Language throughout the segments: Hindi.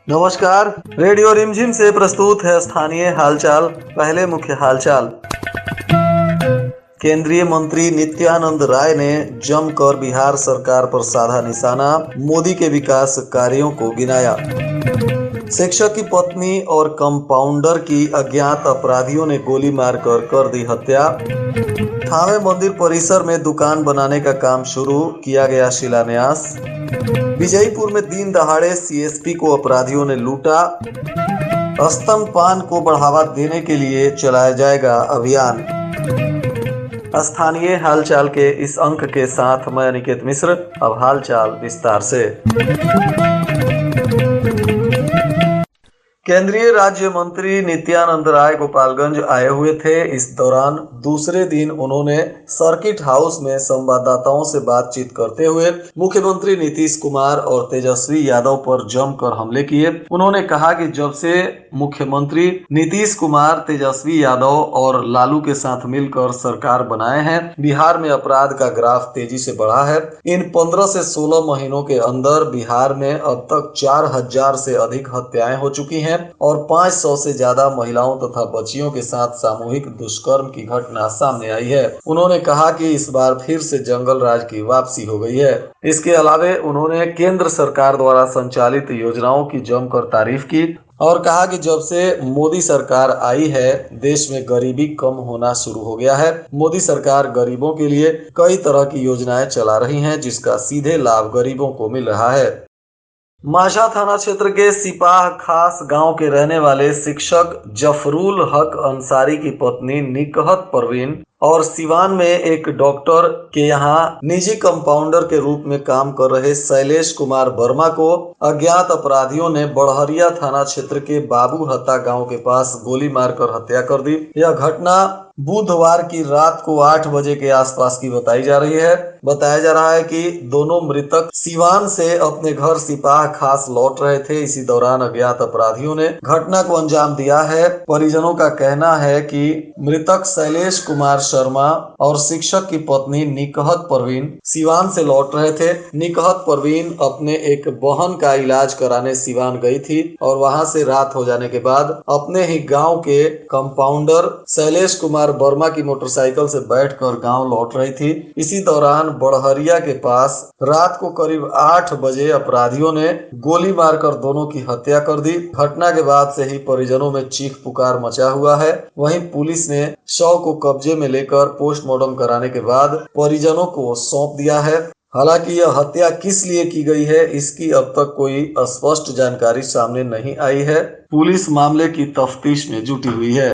नमस्कार। रेडियो रिमझिम से प्रस्तुत है स्थानीय हालचाल। पहले मुख्य हालचाल। केंद्रीय मंत्री नित्यानंद राय ने जमकर बिहार सरकार पर साधा निशाना, मोदी के विकास कार्यों को गिनाया। शिक्षक की पत्नी और कंपाउंडर की अज्ञात अपराधियों ने गोली मारकर कर दी हत्या। थावे मंदिर परिसर में दुकान बनाने का काम शुरू, किया गया शिलान्यास। विजयपुर में दिन दहाड़े सीएसपी को अपराधियों ने लूटा। स्तनपान को बढ़ावा देने के लिए चलाया जाएगा अभियान। स्थानीय हालचाल के इस अंक के साथ मैं अनिकेत मिश्र। अब हालचाल विस्तार से। केंद्रीय राज्य मंत्री नित्यानंद राय गोपालगंज आए हुए थे। इस दौरान दूसरे दिन उन्होंने सर्किट हाउस में संवाददाताओं से बातचीत करते हुए मुख्यमंत्री नीतीश कुमार और तेजस्वी यादव पर जमकर हमले किए। उन्होंने कहा कि जब से मुख्यमंत्री नीतीश कुमार, तेजस्वी यादव और लालू के साथ मिलकर सरकार बनाए हैं, बिहार में अपराध का ग्राफ तेजी से बढ़ा है। इन 15 से 16 महीनों के अंदर बिहार में अब तक 4000 से अधिक हत्याएं हो चुकी हैं और 500 से ज्यादा महिलाओं तथा बच्चियों के साथ सामूहिक दुष्कर्म की घटना सामने आई है। उन्होंने कहा कि इस बार फिर से जंगल राज की वापसी हो गई है। इसके अलावा उन्होंने केंद्र सरकार द्वारा संचालित योजनाओं की जमकर तारीफ की और कहा कि जब से मोदी सरकार आई है, देश में गरीबी कम होना शुरू हो गया है। मोदी सरकार गरीबों के लिए कई तरह की योजनाएं चला रही हैं, जिसका सीधे लाभ गरीबों को मिल रहा है। माशा थाना क्षेत्र के सिपाह खास गांव के रहने वाले शिक्षक जफरुल हक अंसारी की पत्नी निकहत परवीन और सिवान में एक डॉक्टर के यहां निजी कंपाउंडर के रूप में काम कर रहे शैलेश कुमार वर्मा को अज्ञात अपराधियों ने बड़हरिया थाना क्षेत्र के बाबूहता गांव के पास गोली मारकर हत्या कर दी। यह घटना बुधवार की रात को 8 बजे के आसपास की बताई जा रही है। बताया जा रहा है कि दोनों मृतक सिवान से अपने घर सिपाह खास लौट रहे थे। इसी दौरान अज्ञात अपराधियों ने घटना को अंजाम दिया है। परिजनों का कहना है कि मृतक शैलेश कुमार शर्मा और शिक्षक की पत्नी निकहत परवीन सिवान से लौट रहे थे। निकहत परवीन अपने एक बहन का इलाज कराने सिवान गई थी और वहां से रात हो जाने के बाद अपने ही गांव के कंपाउंडर शैलेश कुमार वर्मा की मोटरसाइकिल से बैठकर गांव लौट रही थी। इसी दौरान बड़हरिया के पास रात को करीब 8 बजे अपराधियों ने गोली मारकर दोनों की हत्या कर दी। घटना के बाद से ही परिजनों में चीख पुकार मचा हुआ है। वहीं पुलिस ने शव को कब्जे में लेकर पोस्टमार्टम कराने के बाद परिजनों को सौंप दिया है। हालांकि यह हत्या किस लिए की गई है, इसकी अब तक कोई स्पष्ट जानकारी सामने नहीं आई है। पुलिस मामले की तफ्तीश में जुटी हुई है।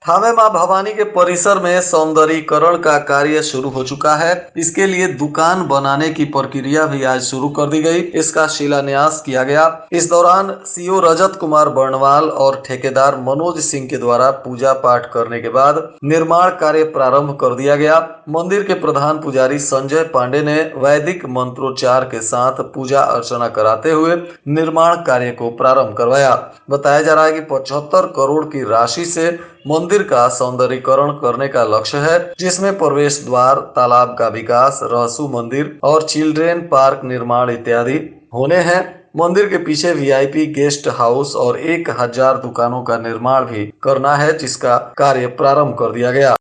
थावे मां भवानी के परिसर में सौंदर्यीकरण का कार्य शुरू हो चुका है। इसके लिए दुकान बनाने की प्रक्रिया भी आज शुरू कर दी गई। इसका शिलान्यास किया गया। इस दौरान सीओ रजत कुमार बर्णवाल और ठेकेदार मनोज सिंह के द्वारा पूजा पाठ करने के बाद निर्माण कार्य प्रारंभ कर दिया गया। मंदिर के प्रधान पुजारी संजय पांडे ने वैदिक मंत्रोच्चार के साथ पूजा अर्चना कराते हुए निर्माण कार्य को प्रारंभ करवाया। बताया जा रहा है कि 75 करोड़ की राशि से मंदिर का सौंदर्यीकरण करने का लक्ष्य है, जिसमें प्रवेश द्वार, तालाब का विकास, रहसू मंदिर और चिल्ड्रेन पार्क निर्माण इत्यादि होने हैं। मंदिर के पीछे वीआईपी गेस्ट हाउस और 1000 दुकानों का निर्माण भी करना है, जिसका कार्य प्रारंभ कर दिया गया।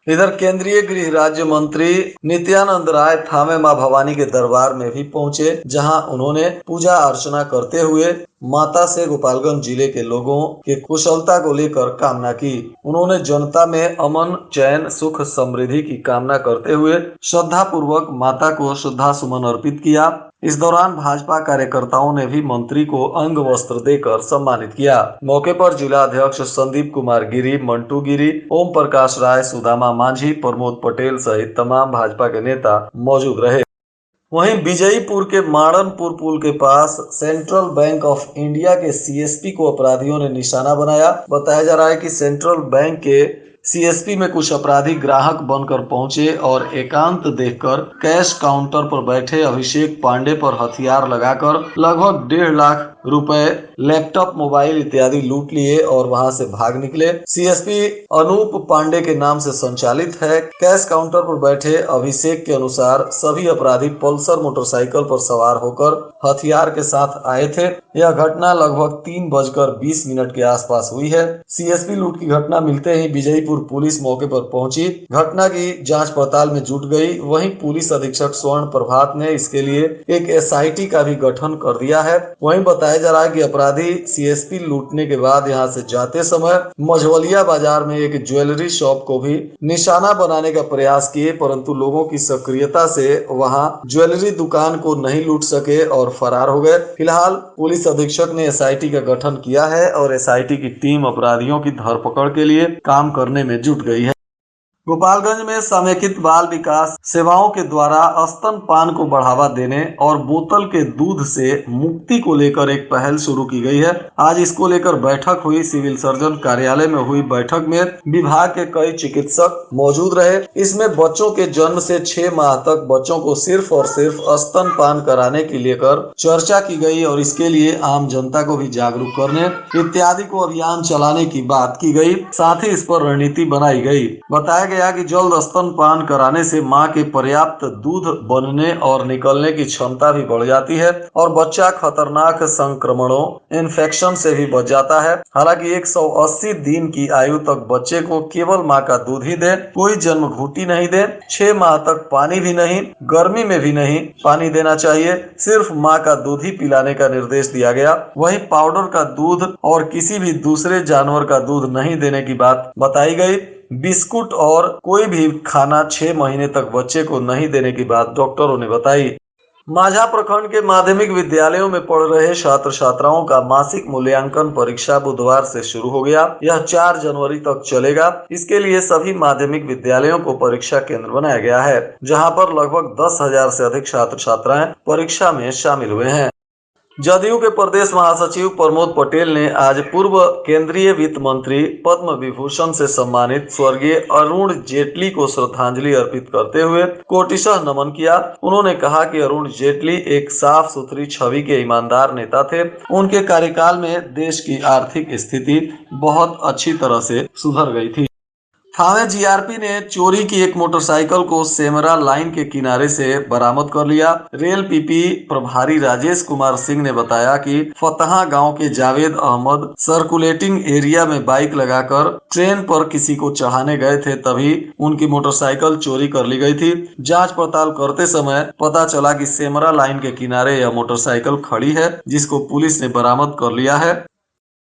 इधर केंद्रीय गृह राज्य मंत्री नित्यानंद राय थावे मां भवानी के दरबार में भी पहुंचे, जहां उन्होंने पूजा अर्चना करते हुए माता से गोपालगंज जिले के लोगों के कुशलता को लेकर कामना की। उन्होंने जनता में अमन, चैन, सुख, समृद्धि की कामना करते हुए श्रद्धा पूर्वक माता को श्रद्धा सुमन अर्पित किया। इस दौरान भाजपा कार्यकर्ताओं ने भी मंत्री को अंग वस्त्र देकर सम्मानित किया। मौके पर जिला अध्यक्ष संदीप कुमार गिरी, मंटू गिरी, ओम प्रकाश राय, सुदामा मांझी, प्रमोद पटेल सहित तमाम भाजपा के नेता मौजूद रहे। वहीं विजयपुर के माड़नपुर पुल के पास सेंट्रल बैंक ऑफ इंडिया के सीएसपी को अपराधियों ने निशाना बनाया। बताया जा रहा है कि सेंट्रल बैंक के सीएसपी में कुछ अपराधी ग्राहक बनकर पहुंचे और एकांत देखकर कैश काउंटर पर बैठे अभिषेक पांडे पर हथियार लगाकर लगभग 1.5 लाख रुपए, लैपटॉप, मोबाइल इत्यादि लूट लिए और वहां से भाग निकले। सीएसपी अनूप पांडे के नाम से संचालित है। कैश काउंटर पर बैठे अभिषेक के अनुसार सभी अपराधी पल्सर मोटरसाइकिल पर सवार होकर हथियार के साथ आए थे। यह घटना लगभग 3:20 के आसपास हुई है। सीएसपी लूट की घटना मिलते ही विजयपुर पुलिस मौके पर पहुंची, घटना की जांच पड़ताल में जुट गई। वहीं पुलिस अधीक्षक स्वर्ण प्रभात ने इसके लिए एक एसआईटी का भी गठन कर दिया है। वहीं बताया जा रहा है कि अपराधी सीएसपी लूटने के बाद यहां से जाते समय मझवलिया बाजार में एक ज्वेलरी शॉप को भी निशाना बनाने का प्रयास किए, परंतु लोगों की सक्रियता से वहां ज्वेलरी दुकान को नहीं लूट सके और फरार हो गए। फिलहाल पुलिस अधीक्षक ने एसआईटी का गठन किया है और एसआईटी की टीम अपराधियों की धरपकड़ के लिए काम करने में जुट गई है। गोपालगंज में समेकित बाल विकास सेवाओं के द्वारा स्तनपान को बढ़ावा देने और बोतल के दूध से मुक्ति को लेकर एक पहल शुरू की गई है। आज इसको लेकर बैठक हुई। सिविल सर्जन कार्यालय में हुई बैठक में विभाग के कई चिकित्सक मौजूद रहे। इसमें बच्चों के जन्म से 6 माह तक बच्चों को सिर्फ और सिर्फ स्तनपान कराने की लेकर चर्चा की गई और इसके लिए आम जनता को भी जागरूक करने इत्यादि को अभियान चलाने की बात की गई। साथ ही इस पर रणनीति बनाई गई। बताया गया कि जल्द स्तनपान कराने से मां के पर्याप्त दूध बनने और निकलने की क्षमता भी बढ़ जाती है और बच्चा खतरनाक संक्रमणों इन्फेक्शन से भी बच जाता है। हालांकि 180 दिन की आयु तक बच्चे को केवल मां का दूध ही दे, कोई जन्म घूटी नहीं दे। 6 माह तक पानी भी नहीं, गर्मी में भी नहीं पानी देना चाहिए, सिर्फ मां का दूध ही पिलाने का निर्देश दिया गया। वहीं पाउडर का दूध और किसी भी दूसरे जानवर का दूध नहीं देने की बात बताई गई। बिस्कुट और कोई भी खाना 6 महीने तक बच्चे को नहीं देने की बात डॉक्टरों ने बताई। माझा प्रखंड के माध्यमिक विद्यालयों में पढ़ रहे छात्र छात्राओं का मासिक मूल्यांकन परीक्षा बुधवार से शुरू हो गया। यह 4 जनवरी तक चलेगा। इसके लिए सभी माध्यमिक विद्यालयों को परीक्षा केंद्र बनाया गया है, जहां पर लगभग 10,000 से अधिक छात्र छात्राएं परीक्षा में शामिल हुए हैं। जदयू के प्रदेश महासचिव प्रमोद पटेल ने आज पूर्व केंद्रीय वित्त मंत्री पद्म विभूषण से सम्मानित स्वर्गीय अरुण जेटली को श्रद्धांजलि अर्पित करते हुए कोटिशः नमन किया। उन्होंने कहा कि अरुण जेटली एक साफ सुथरी छवि के ईमानदार नेता थे। उनके कार्यकाल में देश की आर्थिक स्थिति बहुत अच्छी तरह से सुधर गई थी। थाने जीआरपी ने चोरी की एक मोटरसाइकिल को सेमरा लाइन के किनारे से बरामद कर लिया। रेल पीपी प्रभारी राजेश कुमार सिंह ने बताया कि फतहा गांव के जावेद अहमद सर्कुलेटिंग एरिया में बाइक लगाकर ट्रेन पर किसी को चढ़ाने गए थे, तभी उनकी मोटरसाइकिल चोरी कर ली गई थी। जांच पड़ताल करते समय पता चला कि सेमरा लाइन के किनारे यह मोटरसाइकिल खड़ी है, जिसको पुलिस ने बरामद कर लिया है।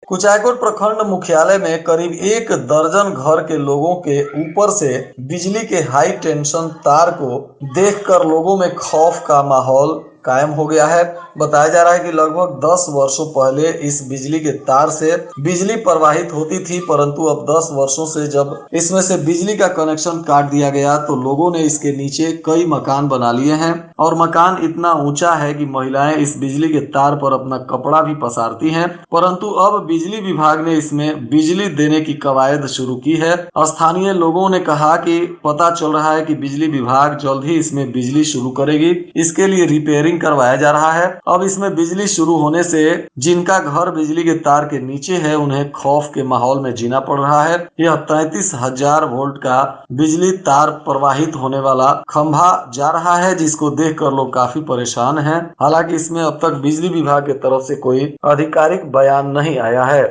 कुचायकोट प्रखंड मुख्यालय में करीब 1 दर्जन घर के लोगों के ऊपर से बिजली के हाई टेंशन तार को देखकर लोगों में खौफ का माहौल कायम हो गया है। बताया जा रहा है कि लगभग 10 वर्षों पहले इस बिजली के तार से बिजली प्रवाहित होती थी, परंतु अब 10 वर्षों से जब इसमें से बिजली का कनेक्शन काट दिया गया तो लोगों ने इसके नीचे कई मकान बना लिए हैं और मकान इतना ऊंचा है कि महिलाएं इस बिजली के तार पर अपना कपड़ा भी पसारती हैं। परंतु अब बिजली विभाग ने इसमें बिजली देने की कवायद शुरू की है। स्थानीय लोगों ने कहा कि पता चल रहा है कि बिजली विभाग जल्द ही इसमें बिजली शुरू करेगी। इसके लिए रिपेयरिंग करवाया जा रहा है। अब इसमें बिजली शुरू होने से जिनका घर बिजली के तार के नीचे है उन्हें खौफ के माहौल में जीना पड़ रहा है। यह 33,000 वोल्ट का बिजली तार प्रवाहित होने वाला खंभा जा रहा है, जिसको देखकर लोग काफी परेशान हैं। हालांकि इसमें अब तक बिजली विभाग की तरफ से कोई आधिकारिक बयान नहीं आया है।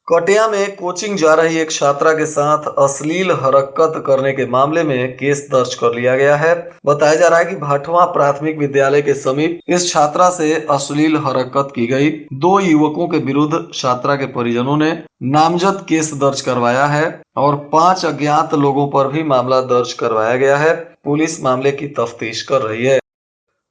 कटिया में कोचिंग जा रही एक छात्रा के साथ अश्लील हरकत करने के मामले में केस दर्ज कर लिया गया है। बताया जा रहा है कि भाटवा प्राथमिक विद्यालय के समीप इस छात्रा से अश्लील हरकत की गई। 2 युवकों के विरुद्ध छात्रा के परिजनों ने नामजद केस दर्ज करवाया है और 5 अज्ञात लोगों पर भी मामला दर्ज करवाया गया है। पुलिस मामले की तफ्तीश कर रही है।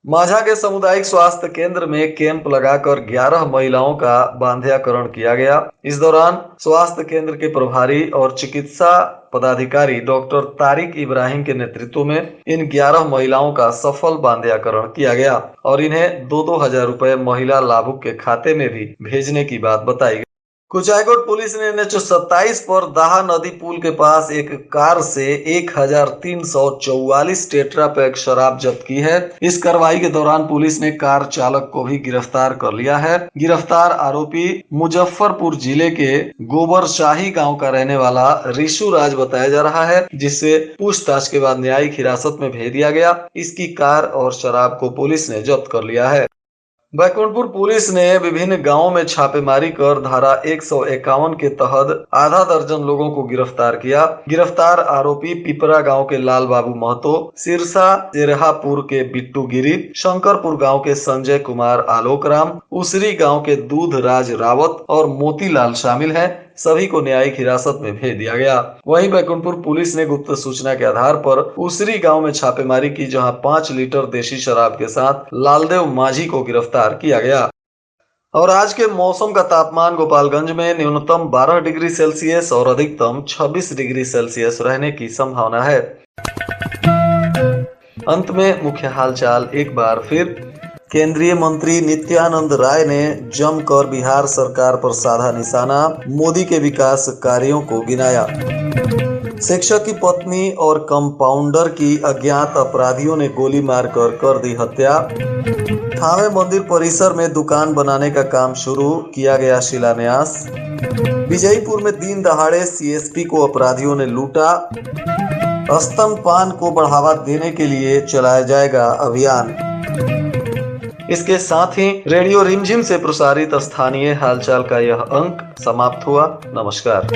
माझा के सामुदायिक स्वास्थ्य केंद्र में कैंप लगाकर 11 महिलाओं का बांध्याकरण किया गया। इस दौरान स्वास्थ्य केंद्र के प्रभारी और चिकित्सा पदाधिकारी डॉक्टर तारिक इब्राहिम के नेतृत्व में इन 11 महिलाओं का सफल बांध्याकरण किया गया और इन्हें 2-2 हजार रुपए महिला लाभुक के खाते में भी भेजने की बात बताई गई। कुचायकोट पुलिस ने NH-27 पर दाहा नदी पुल के पास एक कार से 1344 टेट्रा पैक शराब जब्त की है। इस कार्रवाई के दौरान पुलिस ने कार चालक को भी गिरफ्तार कर लिया है। गिरफ्तार आरोपी मुजफ्फरपुर जिले के गोबरशाही गांव का रहने वाला ऋषु राज बताया जा रहा है, जिससे पूछताछ के बाद न्यायिक हिरासत में भेज दिया गया। इसकी कार और शराब को पुलिस ने जब्त कर लिया है। बैकुंठपुर पुलिस ने विभिन्न गांवों में छापेमारी कर धारा 151 के तहत आधा दर्जन लोगों को गिरफ्तार किया। गिरफ्तार आरोपी पिपरा गांव के लाल बाबू महतो, सिरसा चेरहापुर के बिट्टू गिरी, शंकरपुर गांव के संजय कुमार आलोक राम, उसरी गांव के दूध राज रावत और मोतीलाल शामिल हैं। सभी को न्यायिक हिरासत में भेज दिया गया। वहीं बैकुंठपुर पुलिस ने गुप्त सूचना के आधार पर उसरी गांव में छापेमारी की, जहां 5 लीटर देशी शराब के साथ लालदेव माझी को गिरफ्तार किया गया। और आज के मौसम का तापमान गोपालगंज में न्यूनतम 12 डिग्री सेल्सियस और अधिकतम 26 डिग्री सेल्सियस रहने की संभावना है। अंत में मुख्य हालचाल एक बार फिर। केंद्रीय मंत्री नित्यानंद राय ने जमकर बिहार सरकार पर साधा निशाना, मोदी के विकास कार्यों को गिनाया। शिक्षक की पत्नी और कंपाउंडर की अज्ञात अपराधियों ने गोली मारकर कर दी हत्या। थावे मंदिर परिसर में दुकान बनाने का काम शुरू, किया गया शिलान्यास। विजयपुर में दिन दहाड़े CSP को अपराधियों ने लूटा। स्तनपान को बढ़ावा देने के लिए चलाया जाएगा अभियान। इसके साथ ही रेडियो रिमझिम से प्रसारित स्थानीय हालचाल का यह अंक समाप्त हुआ। नमस्कार।